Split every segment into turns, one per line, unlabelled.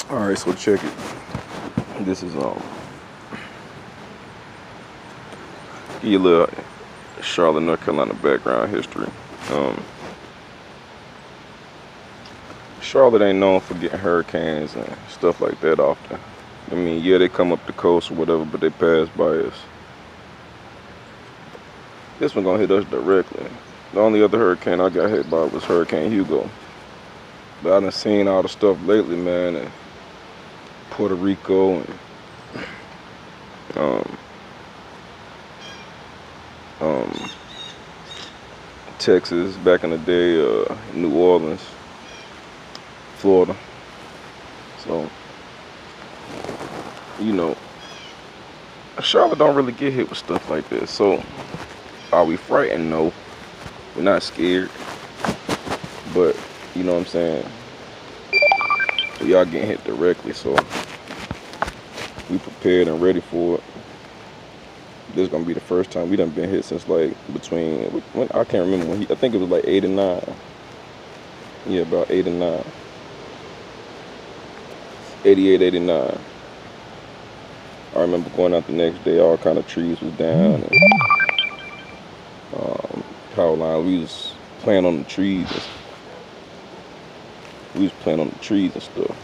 Alright, so check it. This is give you a little Charlotte, North Carolina background history. Charlotte ain't known for getting hurricanes and stuff like that often. I mean, yeah, they come up the coast or whatever, but they pass by us. This one gonna hit us directly. The only other hurricane I got hit by was Hurricane Hugo. But I done seen all the stuff lately, man, and Puerto Rico and Texas back in the day, New Orleans, Florida. So, you know, Charlotte don't really get hit with stuff like this. So, are we frightened? No. We're not scared. But, you know what I'm saying? We are getting hit directly, so we prepared and ready for it. This is gonna be the first time we done been hit since like between when I can't remember when I think it was like 8 and 9. Yeah, about 8 and 9. 88, 89. I remember going out the next day, all kind of trees was down and power line. We was playing on the trees. We was playing on the trees and stuff.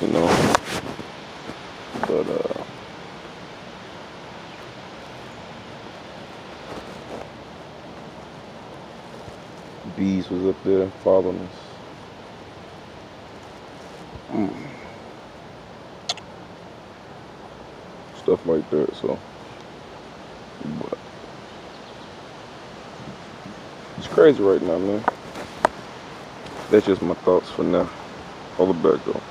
You know, but bees was up there following us. Stuff like that, so but it's crazy right now, man. That's just my thoughts for now. Hold it back though.